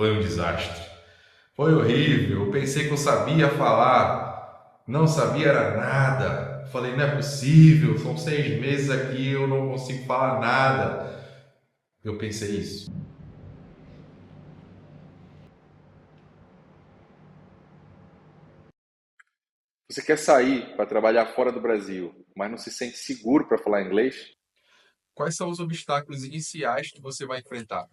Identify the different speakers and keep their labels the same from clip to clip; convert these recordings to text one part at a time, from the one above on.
Speaker 1: Foi um desastre. Foi horrível. Eu pensei que eu sabia falar, não sabia era nada. Falei, não é possível, são 6 meses aqui, eu não consigo falar nada. Eu pensei isso.
Speaker 2: Você quer sair para trabalhar fora do Brasil, mas não se sente seguro para falar inglês?
Speaker 1: Quais são os obstáculos iniciais que você vai enfrentar?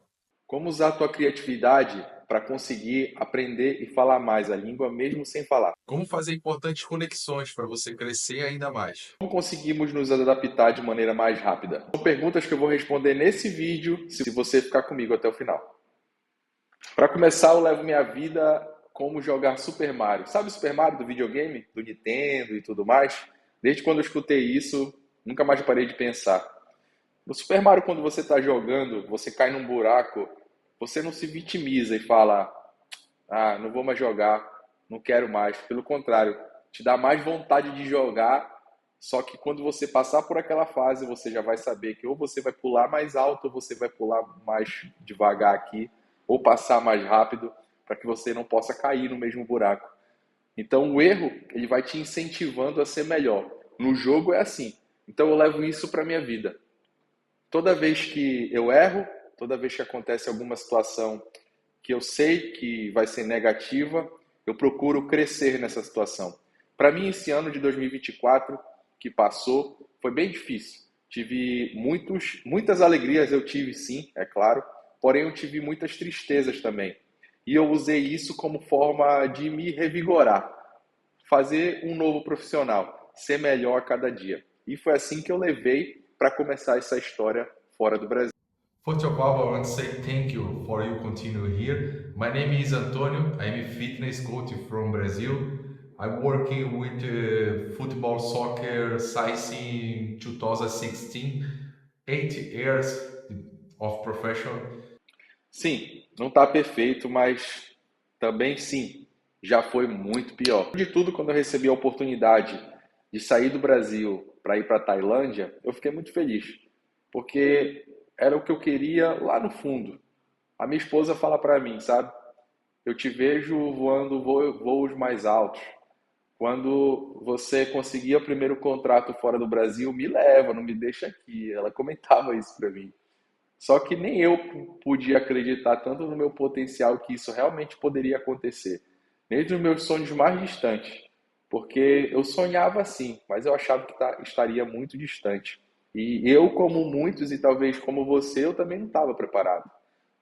Speaker 2: Como usar a tua criatividade para conseguir aprender e falar mais a língua mesmo sem falar?
Speaker 1: Como fazer importantes conexões para você crescer ainda mais?
Speaker 2: Como conseguimos nos adaptar de maneira mais rápida? São perguntas que eu vou responder nesse vídeo, se você ficar comigo até o final. Para começar, eu levo minha vida como jogar Super Mario. Sabe o Super Mario do videogame, do Nintendo e tudo mais? Desde quando eu escutei isso, nunca mais parei de pensar. No Super Mario, quando você está jogando, você cai num buraco, você não se vitimiza e fala, ah, não vou mais jogar, não quero mais. Pelo contrário, te dá mais vontade de jogar, só que quando você passar por aquela fase, você já vai saber que ou você vai pular mais alto, ou você vai pular mais devagar aqui, ou passar mais rápido, para que você não possa cair no mesmo buraco. Então o erro, ele vai te incentivando a ser melhor. No jogo é assim. Então eu levo isso para minha vida. Toda vez que eu erro, toda vez que acontece alguma situação que eu sei que vai ser negativa, eu procuro crescer nessa situação. Para mim, esse ano de 2024 que passou foi bem difícil. Tive muitas alegrias, eu tive sim, é claro, porém eu tive muitas tristezas também. E eu usei isso como forma de me revigorar, fazer um novo profissional, ser melhor a cada dia. E foi assim que eu levei para começar essa história fora do Brasil.
Speaker 1: First of all, I want to say thank you for you continue here. My name is Antonio. I'm a fitness coach from Brazil. I'm working with football, soccer, since 2016, 8 years of profession.
Speaker 2: Sim, não está perfeito, mas também sim, já foi muito pior. De tudo, quando eu recebi a oportunidade de sair do Brasil para ir para a Tailândia, eu fiquei muito feliz, porque era o que eu queria lá no fundo. A minha esposa fala para mim, sabe? Eu te vejo voando voos mais altos. Quando você conseguir o primeiro contrato fora do Brasil, me leva, não me deixa aqui. Ela comentava isso para mim. Só que nem eu podia acreditar tanto no meu potencial que isso realmente poderia acontecer. Nem nos meus sonhos mais distantes. Porque eu sonhava assim, mas eu achava que estaria muito distante. E eu, como muitos, e talvez como você, eu também não estava preparado.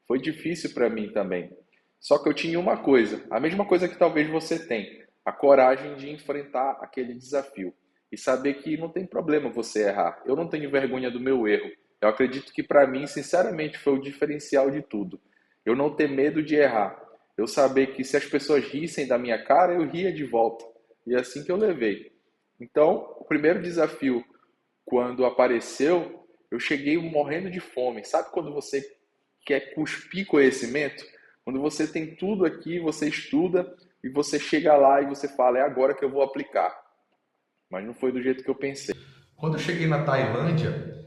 Speaker 2: Foi difícil para mim também. Só que eu tinha uma coisa, a mesma coisa que talvez você tem, a coragem de enfrentar aquele desafio e saber que não tem problema você errar. Eu não tenho vergonha do meu erro. Eu acredito que para mim, sinceramente, foi o diferencial de tudo. Eu não ter medo de errar. Eu saber que se as pessoas rissem da minha cara, eu ria de volta. E é assim que eu levei. Então, o primeiro desafio, quando apareceu, eu cheguei morrendo de fome. Sabe quando você quer cuspir conhecimento? Quando você tem tudo aqui, você estuda e você chega lá e você fala, é agora que eu vou aplicar. Mas não foi do jeito que eu pensei.
Speaker 1: Quando eu cheguei na Tailândia,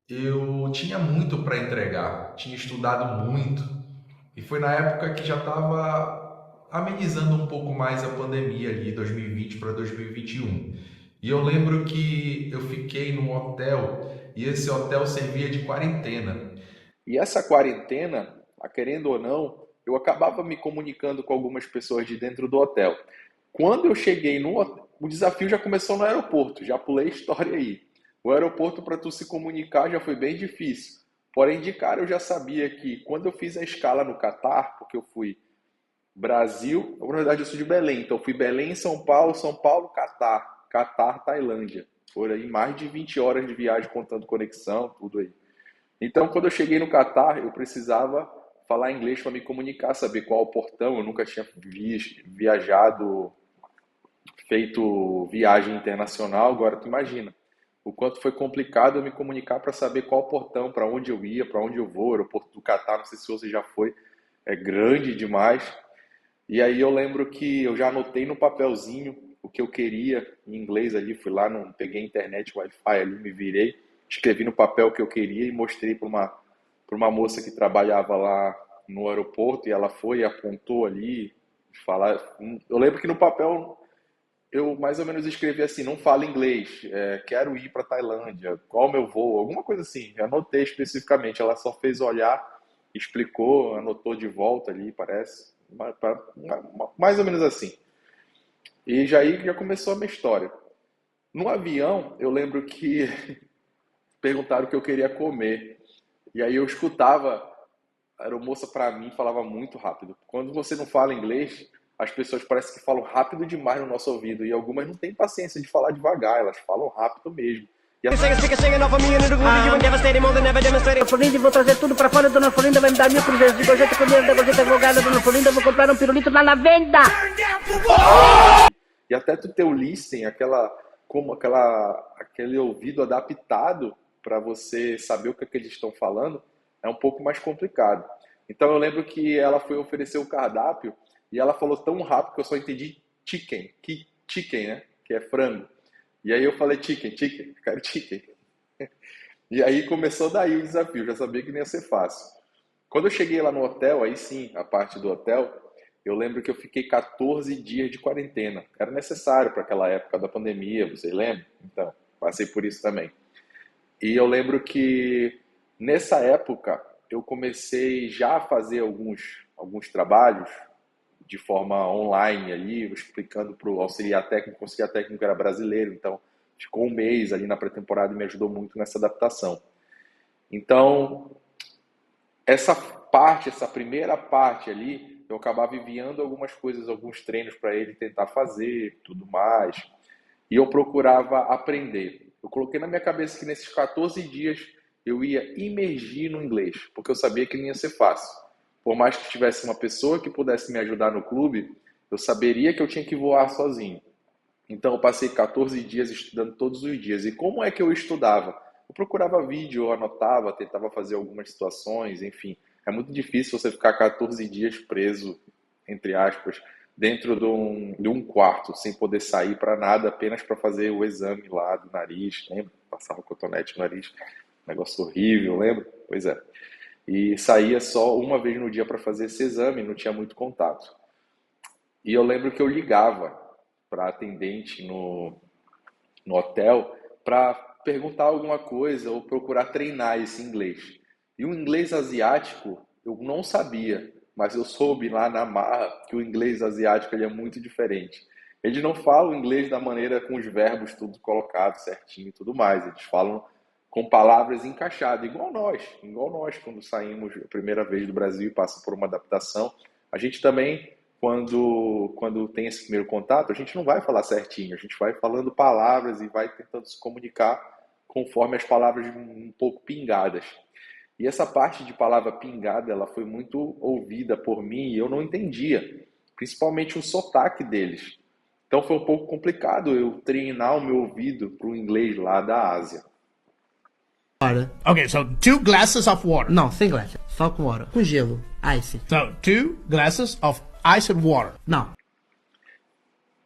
Speaker 1: eu tinha muito para entregar, tinha estudado muito. E foi na época que já estava amenizando um pouco mais a pandemia ali, 2020 para 2021. E eu lembro que eu fiquei num hotel e esse hotel servia de quarentena.
Speaker 2: E essa quarentena, querendo ou não, eu acabava me comunicando com algumas pessoas de dentro do hotel. Quando eu cheguei no hotel, o desafio já começou no aeroporto, já pulei história aí. O aeroporto para tu se comunicar já foi bem difícil. Porém, de cara eu já sabia que quando eu fiz a escala no Catar, porque eu fui Brasil, na verdade eu sou de Belém, então eu fui Belém, São Paulo, Catar, Catar, Tailândia. Por aí mais de 20 horas de viagem contando conexão, tudo aí. Então, quando eu cheguei no Catar, eu precisava falar inglês para me comunicar, saber qual o portão. Eu nunca tinha viajado, feito viagem internacional. Agora, tu imagina o quanto foi complicado eu me comunicar para saber qual o portão, para onde eu ia, para onde eu vou. O aeroporto do Catar, não sei se você já foi, é grande demais. E aí eu lembro que eu já anotei no papelzinho o que eu queria em inglês ali, fui lá, não peguei internet, Wi-Fi ali, me virei, escrevi no papel o que eu queria e mostrei para uma moça que trabalhava lá no aeroporto e ela foi e apontou ali, falar. Eu lembro que no papel eu mais ou menos escrevi assim, não falo inglês, quero ir para Tailândia, qual o meu voo, alguma coisa assim. Eu anotei especificamente, ela só fez olhar, explicou, anotou de volta ali, parece, mais ou menos assim. E já aí já começou a minha história. No avião, eu lembro que perguntaram o que eu queria comer. E aí eu escutava, a aeromoça para mim falava muito rápido. Quando você não fala inglês, as pessoas parecem que falam rápido demais no nosso ouvido. E algumas não têm paciência de falar devagar, elas falam rápido mesmo. E a...
Speaker 3: Florinda, vou trazer tudo pra fora, dona Florinda vai me dar 1.000 cruzeiros de gorjeta com dinheiro da gorjeta advogada, dona Florinda, vou comprar um pirulito lá na venda.
Speaker 2: E até tu ter o listening, aquele ouvido adaptado para você saber o que, é que eles estão falando, é um pouco mais complicado. Então eu lembro que ela foi oferecer o cardápio e ela falou tão rápido que eu só entendi chicken, né? Que é frango. E aí eu falei chicken, quero chicken. E aí começou daí o desafio, já sabia que não ia ser fácil. Quando eu cheguei lá no hotel, aí sim, a parte do hotel, eu lembro que eu fiquei 14 dias de quarentena. Era necessário para aquela época da pandemia, vocês lembram? Então, passei por isso também. E eu lembro que nessa época eu comecei já a fazer alguns trabalhos de forma online ali, explicando para o auxiliar técnico era brasileiro, então ficou um mês ali na pré-temporada e me ajudou muito nessa adaptação. Então, essa primeira parte ali, eu acabava enviando algumas coisas, alguns treinos para ele tentar fazer, tudo mais, e eu procurava aprender. Eu coloquei na minha cabeça que nesses 14 dias eu ia imergir no inglês, porque eu sabia que não ia ser fácil. Por mais que tivesse uma pessoa que pudesse me ajudar no clube, eu saberia que eu tinha que voar sozinho. Então eu passei 14 dias estudando todos os dias. E como é que eu estudava? Eu procurava vídeo, eu anotava, tentava fazer algumas situações, enfim. É muito difícil você ficar 14 dias preso, entre aspas, dentro de um quarto, sem poder sair para nada, apenas para fazer o exame lá do nariz, lembra? Passava o cotonete no nariz, negócio horrível, lembra? Pois é. E saía só uma vez no dia para fazer esse exame, não tinha muito contato. E eu lembro que eu ligava para atendente no hotel para perguntar alguma coisa ou procurar treinar esse inglês. E o inglês asiático eu não sabia, mas eu soube lá na marra que o inglês asiático ele é muito diferente. Eles não falam inglês da maneira com os verbos tudo colocado certinho e tudo mais. Eles falam com palavras encaixadas, igual nós quando saímos a primeira vez do Brasil e passa por uma adaptação. A gente também, quando tem esse primeiro contato, a gente não vai falar certinho, a gente vai falando palavras e vai tentando se comunicar conforme as palavras um pouco pingadas. E essa parte de palavra pingada, ela foi muito ouvida por mim e eu não entendia, principalmente o sotaque deles. Então foi um pouco complicado eu treinar o meu ouvido para o inglês lá da Ásia.
Speaker 4: Water. Okay, so 2 glasses of water.
Speaker 3: Não, sem glass, só com water, com gelo, ice.
Speaker 4: So 2 glasses of iced water.
Speaker 3: Não.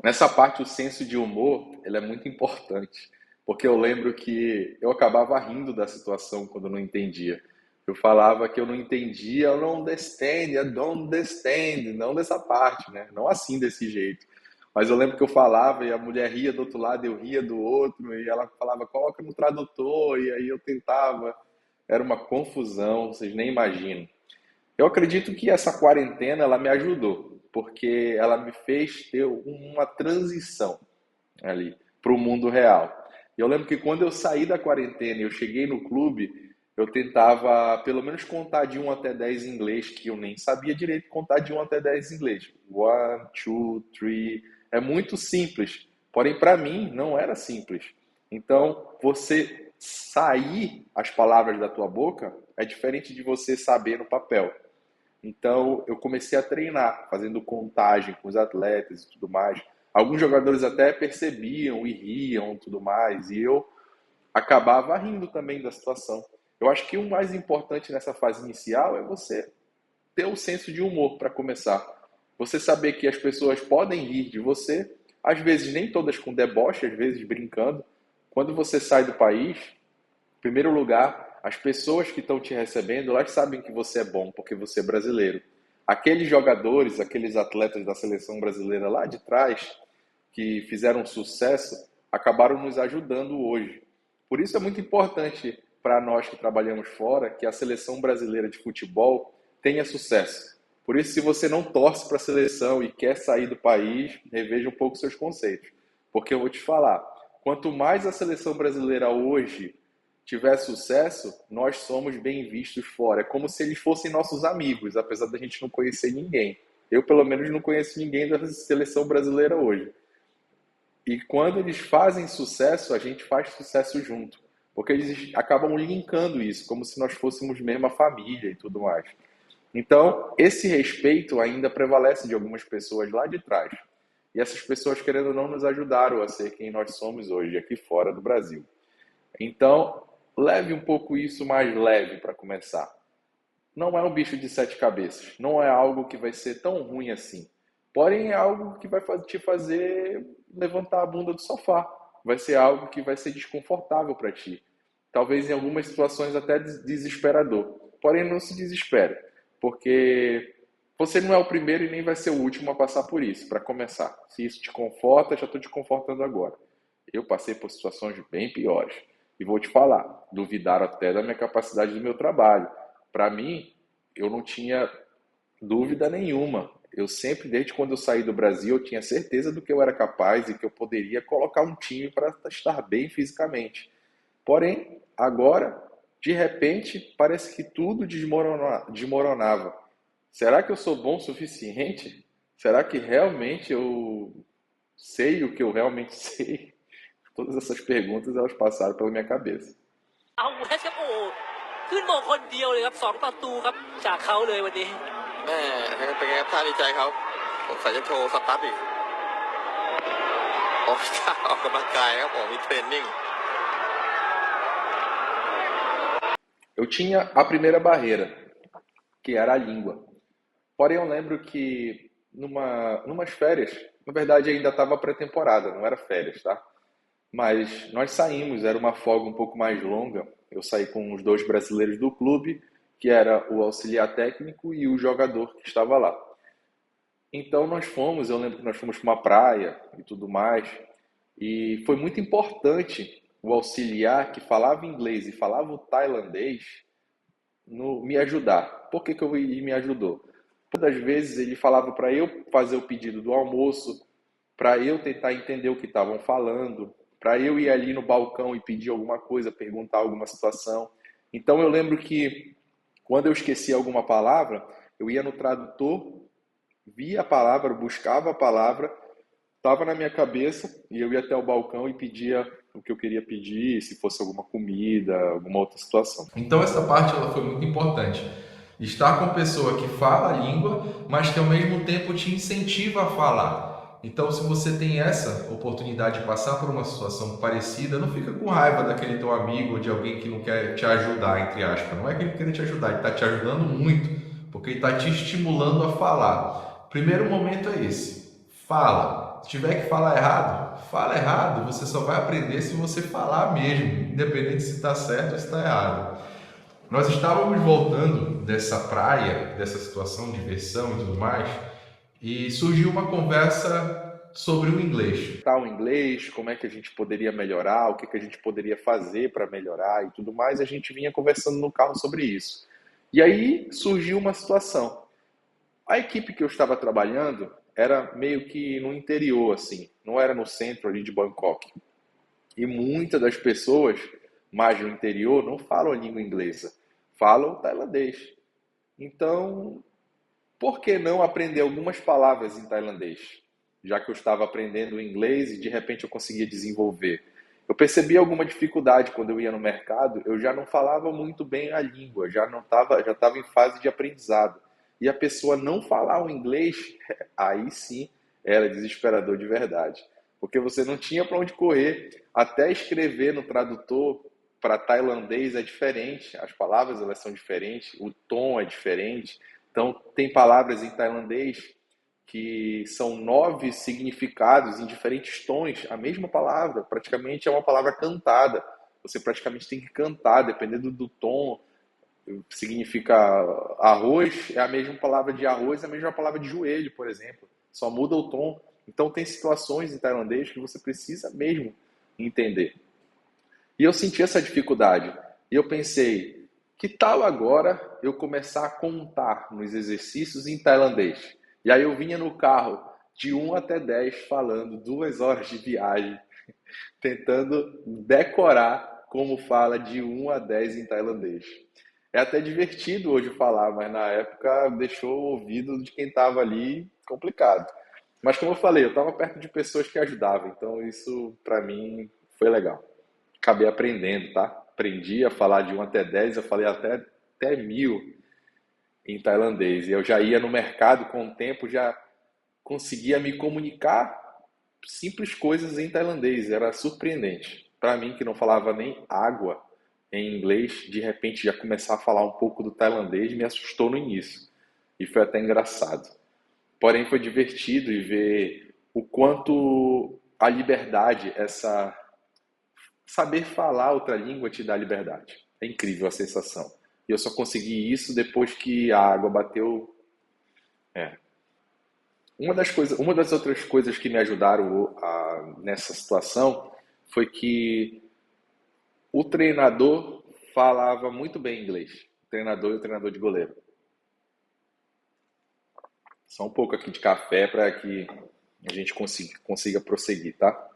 Speaker 2: Nessa parte, o senso de humor, ele é muito importante, porque eu lembro que eu acabava rindo da situação quando eu não entendia. Eu falava que eu não entendia, eu não understand, I don't understand, não dessa parte, né? Não assim, desse jeito. Mas eu lembro que eu falava e a mulher ria do outro lado, eu ria do outro, e ela falava, coloca no tradutor, e aí eu tentava. Era uma confusão, vocês nem imaginam. Eu acredito que essa quarentena, ela me ajudou, porque ela me fez ter uma transição ali para o mundo real. E eu lembro que quando eu saí da quarentena e eu cheguei no clube, eu tentava pelo menos contar de 1 até 10 em inglês, que eu nem sabia direito contar de 1 até 10 em inglês. 1, 2, 3... É muito simples, porém para mim não era simples. Então, você sair as palavras da tua boca é diferente de você saber no papel. Então, eu comecei a treinar, fazendo contagem com os atletas e tudo mais. Alguns jogadores até percebiam e riam tudo mais, e eu acabava rindo também da situação. Eu acho que o mais importante nessa fase inicial é você ter um senso de humor para começar. Você saber que as pessoas podem rir de você, às vezes nem todas com deboche, às vezes brincando. Quando você sai do país, em primeiro lugar, as pessoas que estão te recebendo, elas sabem que você é bom porque você é brasileiro. Aqueles jogadores, aqueles atletas da seleção brasileira lá de trás, que fizeram sucesso, acabaram nos ajudando hoje. Por isso é muito importante para nós que trabalhamos fora que a seleção brasileira de futebol tenha sucesso. Por isso, se você não torce para a seleção e quer sair do país, reveja um pouco seus conceitos. Porque eu vou te falar, quanto mais a seleção brasileira hoje tiver sucesso, nós somos bem vistos fora. É como se eles fossem nossos amigos, apesar da gente não conhecer ninguém. Eu, pelo menos, não conheço ninguém da seleção brasileira hoje. E quando eles fazem sucesso, a gente faz sucesso junto. Porque eles acabam linkando isso, como se nós fôssemos mesma família e tudo mais. Então, esse respeito ainda prevalece de algumas pessoas lá de trás. E essas pessoas, querendo ou não, nos ajudaram a ser quem nós somos hoje, aqui fora do Brasil. Então, leve um pouco isso mais leve para começar. Não é um bicho de 7 cabeças. Não é algo que vai ser tão ruim assim. Porém, é algo que vai te fazer levantar a bunda do sofá. Vai ser algo que vai ser desconfortável para ti. Talvez em algumas situações até desesperador. Porém, não se desespere, porque você não é o primeiro e nem vai ser o último a passar por isso, para começar. Se isso te conforta, já estou te confortando agora. Eu passei por situações bem piores. E vou te falar, duvidaram até da minha capacidade do meu trabalho. Para mim, eu não tinha dúvida nenhuma. Eu sempre, desde quando eu saí do Brasil, eu tinha certeza do que eu era capaz e que eu poderia colocar um time para estar bem fisicamente. Porém, agora, de repente, parece que tudo desmoronava. Será que eu sou bom o suficiente? Será que realmente eu sei o que eu realmente sei? Todas essas perguntas, elas passaram pela minha cabeça.
Speaker 5: เอาเวสครับโอ้ขึ้นโมงคนเดียวเลยครับ2ประตูครับจากเขาเลยวันนี้
Speaker 6: แม่เป็นไงครับท่าดีใจเขาผมใส่จะโชว์สตาร์ทอีกออกท่าออกกำลังกายครับผมมีเทรนนิ่ง
Speaker 2: Eu tinha a primeira barreira, que era a língua. Porém, eu lembro que numas férias, na verdade ainda estava pré-temporada, não era férias, tá? Mas nós saímos, era uma folga um pouco mais longa. Eu saí com os 2 brasileiros do clube, que era o auxiliar técnico e o jogador que estava lá. Então nós fomos, eu lembro que nós fomos para uma praia e tudo mais, e foi muito importante o auxiliar que falava inglês e falava o tailandês me ajudar. Por que ele me ajudou? Muitas vezes ele falava para eu fazer o pedido do almoço, para eu tentar entender o que estavam falando, para eu ir ali no balcão e pedir alguma coisa, perguntar alguma situação. Então eu lembro que quando eu esquecia alguma palavra, eu ia no tradutor, via a palavra, buscava a palavra, estava na minha cabeça e eu ia até o balcão e pedia o que eu queria pedir, se fosse alguma comida, alguma outra situação.
Speaker 1: Então essa parte ela foi muito importante. Estar com pessoa que fala a língua, mas que ao mesmo tempo te incentiva a falar. Então, se você tem essa oportunidade de passar por uma situação parecida, não fica com raiva daquele teu amigo ou de alguém que não quer te ajudar, entre aspas. Não é que ele quer te ajudar, ele está te ajudando muito, porque ele está te estimulando a falar. Primeiro momento é esse. Fala. Se tiver que falar errado, fala errado. Você só vai aprender se você falar mesmo, independente se está certo ou se está errado. Nós estávamos voltando dessa praia, dessa situação de diversão e tudo mais, e surgiu uma conversa sobre o inglês.
Speaker 2: O inglês, como é que a gente poderia melhorar, o que a gente poderia fazer para melhorar e tudo mais, a gente vinha conversando no carro sobre isso. E aí surgiu uma situação. A equipe que eu estava trabalhando era meio que no interior, assim, não era no centro ali de Bangkok. E muitas das pessoas mais no interior não falam a língua inglesa, falam tailandês. Então, por que não aprender algumas palavras em tailandês? Já que eu estava aprendendo inglês e de repente eu conseguia desenvolver. Eu percebi alguma dificuldade quando eu ia no mercado, eu já não falava muito bem a língua, já estava em fase de aprendizado. E a pessoa não falar o inglês, aí sim era desesperador de verdade. Porque você não tinha para onde correr. Até escrever no tradutor para tailandês é diferente, as palavras elas são diferentes, o tom é diferente. Então, tem palavras em tailandês que são 9 significados em diferentes tons. A mesma palavra, praticamente é uma palavra cantada. Você praticamente tem que cantar, dependendo do tom. Significa arroz, é a mesma palavra de arroz, é a mesma palavra de joelho, por exemplo. Só muda o tom. Então tem situações em tailandês que você precisa mesmo entender. E eu senti essa dificuldade. E eu pensei, que tal agora eu começar a contar nos exercícios em tailandês? E aí eu vinha no carro de 1 até 10 falando 2 horas de viagem, tentando decorar como fala de 1 a 10 em tailandês. É até divertido hoje falar, mas na época deixou o ouvido de quem estava ali complicado. Mas como eu falei, eu estava perto de pessoas que ajudavam, então isso para mim foi legal. Acabei aprendendo, tá? Aprendi a falar de 1 até 10, eu falei até 1000 em tailandês. E eu já ia no mercado com o tempo, já conseguia me comunicar simples coisas em tailandês. Era surpreendente. Para mim, que não falava nem água em inglês, de repente já começar a falar um pouco do tailandês me assustou no início. E foi até engraçado. Porém, foi divertido e ver o quanto a liberdade, saber falar outra língua te dá liberdade. É incrível a sensação. E eu só consegui isso depois que a água bateu. Uma das outras coisas que me ajudaram nessa situação foi que o treinador falava muito bem inglês. O treinador e o treinador de goleiro. Só um pouco aqui de café para que a gente consiga prosseguir, tá?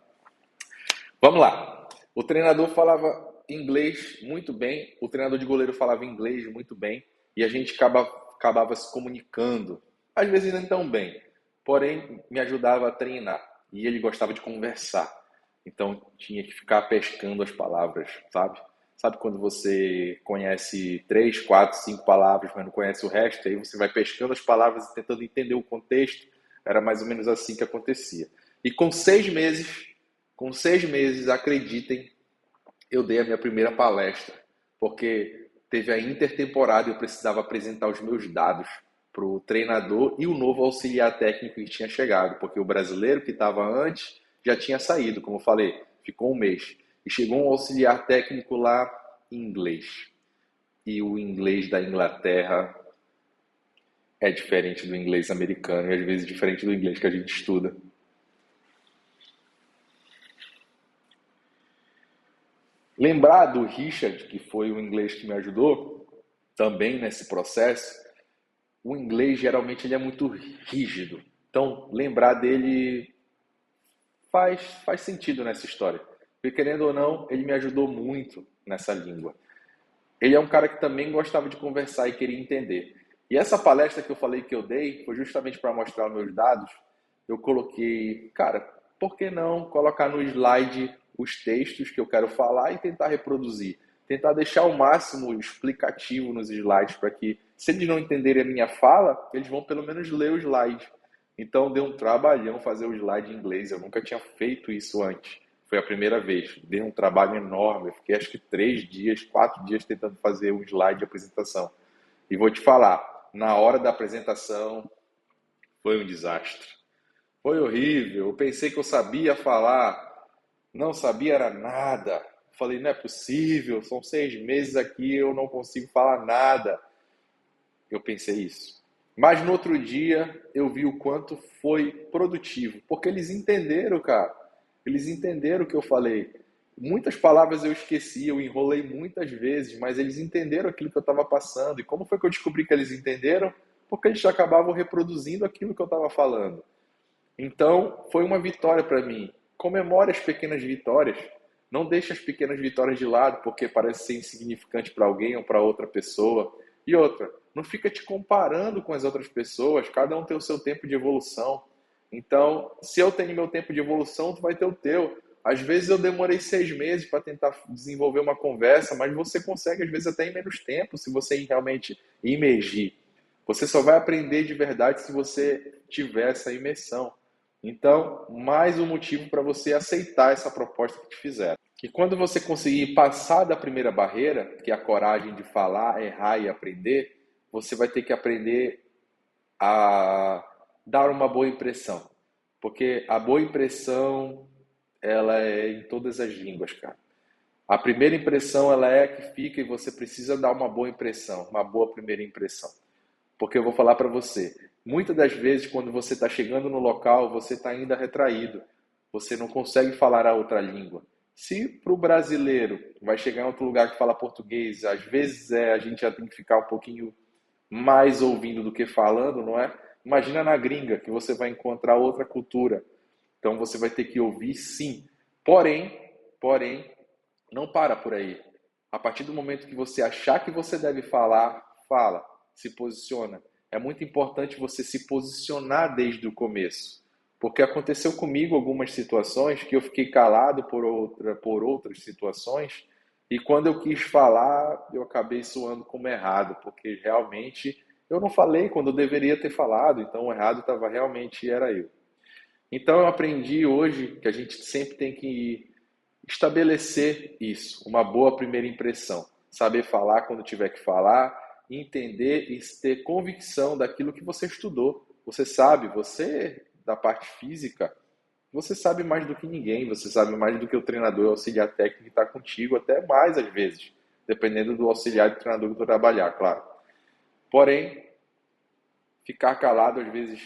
Speaker 2: Vamos lá. O treinador falava inglês muito bem, o treinador de goleiro falava inglês muito bem, e a gente acabava se comunicando. Às vezes não tão bem, porém me ajudava a treinar. E ele gostava de conversar. Então tinha que ficar pescando as palavras, sabe? Sabe quando você conhece 3, 4, 5 palavras, mas não conhece o resto, aí você vai pescando as palavras e tentando entender o contexto? Era mais ou menos assim que acontecia. E com 6 meses, acreditem, eu dei a minha primeira palestra, porque teve a intertemporada e eu precisava apresentar os meus dados para o treinador e o novo auxiliar técnico que tinha chegado, porque o brasileiro que estava antes já tinha saído, como eu falei, ficou 1 mês. E chegou um auxiliar técnico lá em inglês. E o inglês da Inglaterra é diferente do inglês americano e às vezes diferente do inglês que a gente estuda. Lembrar do Richard, que foi o inglês que me ajudou também nesse processo, o inglês geralmente ele é muito rígido. Então, lembrar dele faz sentido nessa história. Porque, querendo ou não, ele me ajudou muito nessa língua. Ele é um cara que também gostava de conversar e queria entender. E essa palestra que eu falei que eu dei foi justamente para mostrar os meus dados. Eu coloquei, cara, por que não colocar no slide os textos que eu quero falar e tentar reproduzir? Tentar deixar o máximo explicativo nos slides para que, se eles não entenderem a minha fala, eles vão pelo menos ler o slide. Então, deu um trabalhão fazer o slide em inglês. Eu nunca tinha feito isso antes. Foi a primeira vez. Deu um trabalho enorme. Eu fiquei acho que 3 dias, 4 dias tentando fazer um slide de apresentação. E vou te falar, na hora da apresentação, foi um desastre. Foi horrível. Eu pensei que eu sabia falar. Não sabia era nada. Falei, não é possível. São 6 meses aqui, eu não consigo falar nada. Eu pensei isso. Mas no outro dia, eu vi o quanto foi produtivo. Porque eles entenderam, cara. Eles entenderam o que eu falei. Muitas palavras eu esqueci, eu enrolei muitas vezes, mas eles entenderam aquilo que eu estava passando. E como foi que eu descobri que eles entenderam? Porque eles já acabavam reproduzindo aquilo que eu estava falando. Então, foi uma vitória para mim. Comemore as pequenas vitórias. Não deixe as pequenas vitórias de lado, porque parece ser insignificante para alguém ou para outra pessoa. E outra, não fica te comparando com as outras pessoas. Cada um tem o seu tempo de evolução. Então, se eu tenho meu tempo de evolução, tu vai ter o teu. Às vezes eu demorei 6 meses para tentar desenvolver uma conversa, mas você consegue, às vezes, até em menos tempo, se você realmente imergir. Você só vai aprender de verdade se você tiver essa imersão. Então, mais um motivo para você aceitar essa proposta que te fizeram. E quando você conseguir passar da primeira barreira, que é a coragem de falar, errar e aprender, você vai ter que aprender a dar uma boa impressão. Porque a boa impressão, ela é em todas as línguas, cara. A primeira impressão ela é a que fica e você precisa dar uma boa impressão, uma boa primeira impressão. Porque eu vou falar para você, muitas das vezes quando você está chegando no local, você está ainda retraído, você não consegue falar a outra língua. Se para o brasileiro vai chegar em outro lugar que fala português, às vezes a gente já tem que ficar um pouquinho mais ouvindo do que falando, não é? Imagina na gringa, que você vai encontrar outra cultura. Então você vai ter que ouvir sim. Porém, não para por aí. A partir do momento que você achar que você deve falar, fala, se posiciona. É muito importante você se posicionar desde o começo. Porque aconteceu comigo algumas situações que eu fiquei calado por outras situações, e quando eu quis falar, eu acabei soando como errado, porque realmente eu não falei quando eu deveria ter falado, então o errado era eu. Então eu aprendi hoje que a gente sempre tem que estabelecer isso, uma boa primeira impressão, saber falar quando tiver que falar, entender e ter convicção daquilo que você estudou. Você sabe, você da parte física, você sabe mais do que ninguém, você sabe mais do que o treinador, o auxiliar técnico que está contigo, até mais às vezes, dependendo do auxiliar do treinador que tu trabalhar, claro. Porém, ficar calado às vezes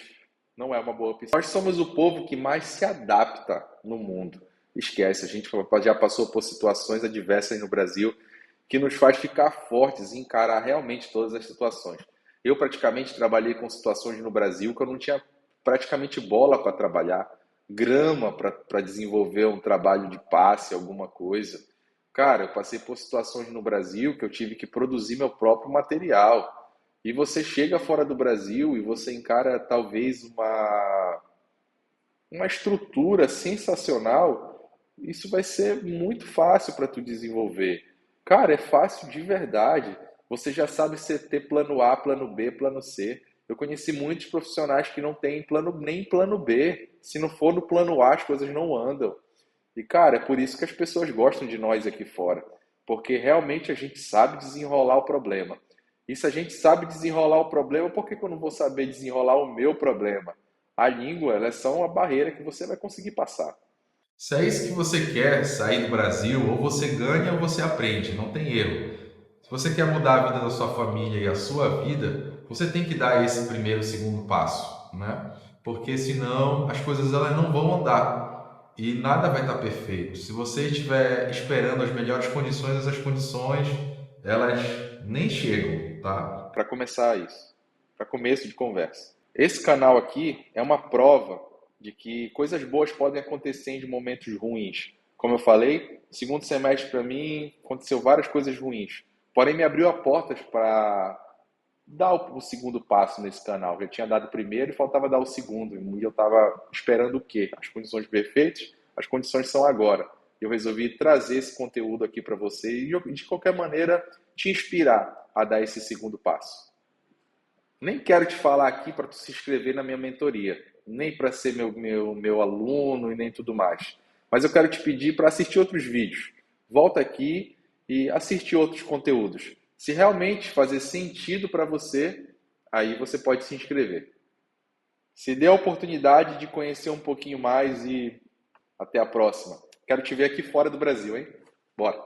Speaker 2: não é uma boa opção. Nós somos o povo que mais se adapta no mundo. Esquece, a gente já passou por situações adversas no Brasil que nos faz ficar fortes e encarar realmente todas as situações. Eu praticamente trabalhei com situações no Brasil que eu não tinha praticamente bola para trabalhar, grama para desenvolver um trabalho de passe, alguma coisa. Cara, eu passei por situações no Brasil que eu tive que produzir meu próprio material. E você chega fora do Brasil e você encara talvez uma estrutura sensacional, isso vai ser muito fácil para tu desenvolver. Cara, é fácil de verdade. Você já sabe ter plano A, plano B, plano C. Eu conheci muitos profissionais que não têm nem plano B. Se não for no plano A, as coisas não andam. E, cara, é por isso que as pessoas gostam de nós aqui fora. Porque realmente a gente sabe desenrolar o problema. E se a gente sabe desenrolar o problema, por que eu não vou saber desenrolar o meu problema? A língua, ela é só uma barreira que você vai conseguir passar.
Speaker 1: Se é isso que você quer, sair do Brasil, ou você ganha ou você aprende, não tem erro. Se você quer mudar a vida da sua família e a sua vida, você tem que dar esse primeiro, segundo passo, né? Porque senão as coisas elas não vão andar e nada vai estar perfeito. Se você estiver esperando as melhores condições, essas condições elas nem chegam, tá?
Speaker 2: Para começar isso, para começo de conversa. Esse canal aqui é uma prova de que coisas boas podem acontecer em momentos ruins. Como eu falei, segundo semestre para mim aconteceu várias coisas ruins. Porém, me abriu a portas para dar o segundo passo nesse canal. Já tinha dado o primeiro e faltava dar o segundo. E eu estava esperando o quê? As condições perfeitas? As condições são agora. Eu resolvi trazer esse conteúdo aqui para você e, de qualquer maneira, te inspirar a dar esse segundo passo. Nem quero te falar aqui para tu se inscrever na minha mentoria, nem para ser meu aluno e nem tudo mais. Mas eu quero te pedir para assistir outros vídeos. Volta aqui e assiste outros conteúdos. Se realmente fazer sentido para você, aí você pode se inscrever. Se dê a oportunidade de conhecer um pouquinho mais e até a próxima. Quero te ver aqui fora do Brasil, hein? Bora!